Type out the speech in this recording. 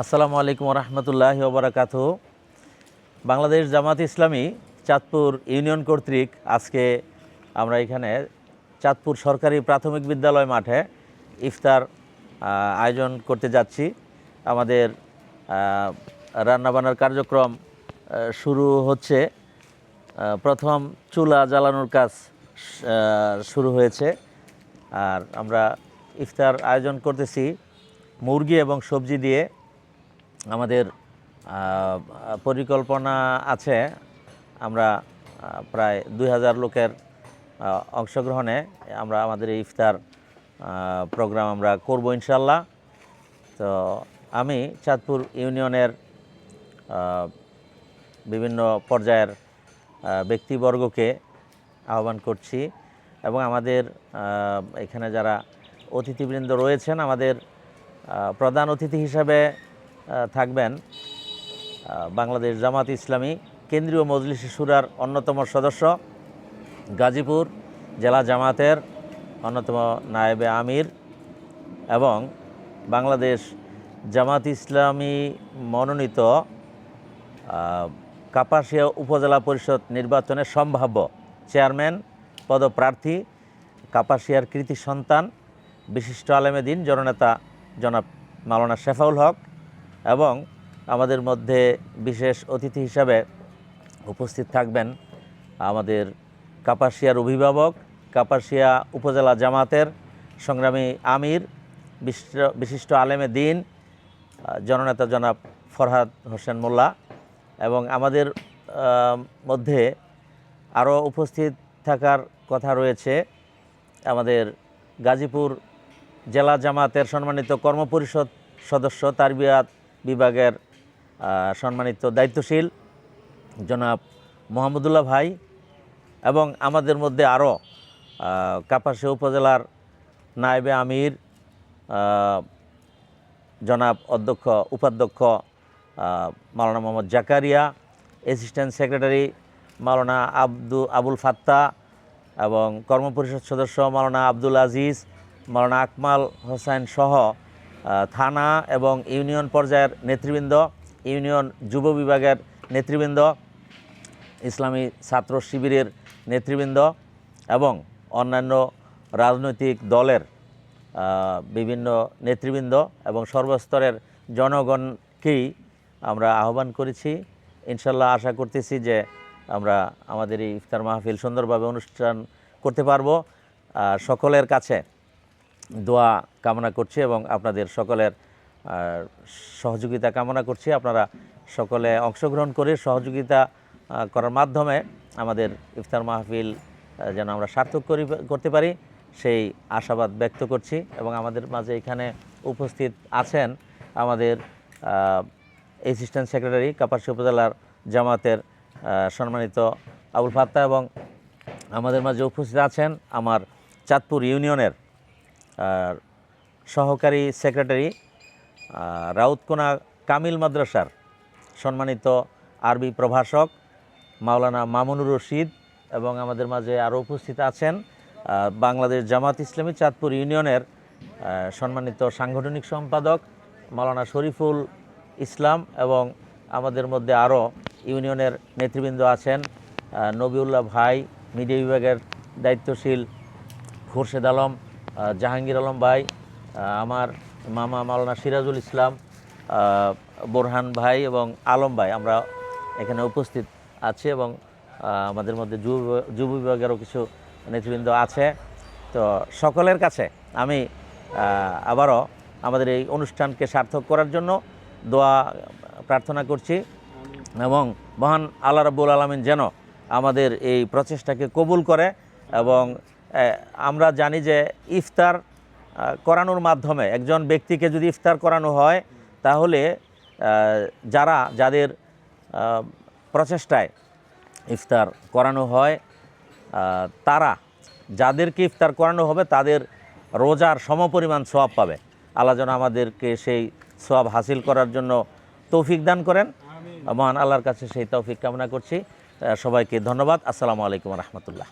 আসসালামু আলাইকুম রহমতুল্লাহি ওবরাকাতুহু। বাংলাদেশ জামাত ইসলামী চাঁদপুর ইউনিয়ন কর্তৃক আজকে আমরা এখানে চাঁদপুর সরকারি প্রাথমিক বিদ্যালয় মাঠে ইফতার আয়োজন করতে যাচ্ছি। আমাদের রান্নাবান্নার কার্যক্রম শুরু হচ্ছে। প্রথম চুলা জ্বালানোর কাজ শুরু হয়েছে। আর আমরা ইফতার আয়োজন করতেছি মুরগি এবং সবজি দিয়ে। আমাদের পরিকল্পনা আছে আমরা প্রায় 2000 লোকের অংশগ্রহণে আমরা আমাদের এই ইফতার প্রোগ্রাম আমরা করব ইনশাল্লাহ। তো আমি চাঁদপুর ইউনিয়নের বিভিন্ন পর্যায়ের ব্যক্তিবর্গকে আহ্বান করছি এবং আমাদের এখানে যারা অতিথিবৃন্দ রয়েছেন, আমাদের প্রধান অতিথি হিসাবে থাকবেন বাংলাদেশ জামাত ইসলামী কেন্দ্রীয় মজলিস শুরার অন্যতম সদস্য, গাজীপুর জেলা জামাতের অন্যতম নায়েবে আমির এবং বাংলাদেশ জামাত ইসলামী মনোনীত কাপাসিয়া উপজেলা পরিষদ নির্বাচনের সম্ভাব্য চেয়ারম্যান পদপ্রার্থী, কাপাসিয়ার কৃতি সন্তান, বিশিষ্ট আলেমে দ্বীন জননেতা জনাব মাওলানা শেফাউল হক এবং আমাদের মধ্যে বিশেষ অতিথি হিসাবে উপস্থিত থাকবেন আমাদের কাপাসিয়ার অভিভাবক, কাপাসিয়া উপজেলা জামাতের সংগ্রামী আমির, বিশিষ্ট আলেমে দ্বীন জননেতা জনাব ফরহাদ হোসেন মোল্লা এবং আমাদের মধ্যে আরও উপস্থিত থাকার কথা রয়েছে আমাদের গাজীপুর জেলা জামাতের সম্মানিত কর্মপরিষদ সদস্য, তারবিয়াত বিভাগের সম্মানিত দায়িত্বশীল জনাব মোহাম্মদুল্লাহ ভাই এবং আমাদের মধ্যে আরও কাপাসিয়া উপজেলার নায়েবে আমির জনাব উপাধ্যক্ষ মাওলানা মোহাম্মদ জাকারিয়া, অ্যাসিস্ট্যান্ট সেক্রেটারি মাওলানা আবুল ফাত্তা এবং কর্মপরিষদ সদস্য মাওলানা আব্দুল আজিজ, মাওলানা আকমাল হোসেন সহ থানা এবং ইউনিয়ন পর্যায়ের নেতৃবৃন্দ, ইউনিয়ন যুব বিভাগের নেতৃবৃন্দ, ইসলামী ছাত্র শিবিরের নেতৃবৃন্দ এবং অন্যান্য রাজনৈতিক দলের বিভিন্ন নেতৃবৃন্দ এবং সর্বস্তরের জনগণকেই আমরা আহ্বান করেছি। ইনশাল্লাহ আশা করতেছি যে আমরা আমাদের এই ইফতার মাহফিল সুন্দরভাবে অনুষ্ঠান করতে পারবো। সকলের কাছে দোয়া কামনা করছি এবং আপনাদের সকলের সহযোগিতা কামনা করছি। আপনারা সকলে অংশগ্রহণ করে সহযোগিতা করার মাধ্যমে আমাদের ইফতার মাহফিল যেন আমরা সার্থক করতে পারি সেই আশাবাদ ব্যক্ত করছি। এবং আমাদের মাঝে এখানে উপস্থিত আছেন আমাদের অ্যাসিস্ট্যান্ট সেক্রেটারি কাপাসিয়া উপজেলার জামাতের সম্মানিত আবুল ফাত্তা এবং আমাদের মাঝে উপস্থিত আছেন আমার চাঁদপুর ইউনিয়নের সহকারী সেক্রেটারি রাউতকোনা কামিল মাদ্রাসার সম্মানিত আরবি প্রভাষক মাওলানা মামুনুর রশিদ এবং আমাদের মাঝে আরও উপস্থিত আছেন বাংলাদেশ জামাত ইসলামী চাঁদপুর ইউনিয়নের সম্মানিত সাংগঠনিক সম্পাদক মাওলানা শরীফুল ইসলাম এবং আমাদের মধ্যে আরও ইউনিয়নের নেতৃবৃন্দ আছেন নবিউল্লাহ ভাই, মিডিয়া বিভাগের দায়িত্বশীল খোরশেদ আলম, জাহাঙ্গীর আলম ভাই, আমার মামা মাওলানা সিরাজুল ইসলাম, বোরহান ভাই এবং আলম ভাই, আমরা এখানে উপস্থিত আছি এবং আমাদের মধ্যে যুব বিভাগেরও কিছু নেতৃবৃন্দ আছে। তো সকলের কাছে আমি আবারও আমাদের এই অনুষ্ঠানকে সার্থক করার জন্য দোয়া প্রার্থনা করছি এবং মহান আল্লাহ রাব্বুল আলামিন যেন আমাদের এই প্রচেষ্টাকে কবুল করে। এবং আমরা জানি যে ইফতার করানোর মাধ্যমে একজন ব্যক্তিকে যদি ইফতার করানো হয় তাহলে যাদের প্রচেষ্টায় ইফতার করানো হয় তারা যাদেরকে ইফতার করানো হবে তাদের রোজার সমপরিমাণ সওয়াব পাবে। আল্লাহ যেন আমাদেরকে সেই সওয়াব হাসিল করার জন্য তৌফিক দান করেন। মহান আল্লাহর কাছে সেই তৌফিক কামনা করছি। সবাইকে ধন্যবাদ। আসসালামু আলাইকুম রহমতুল্লাহ।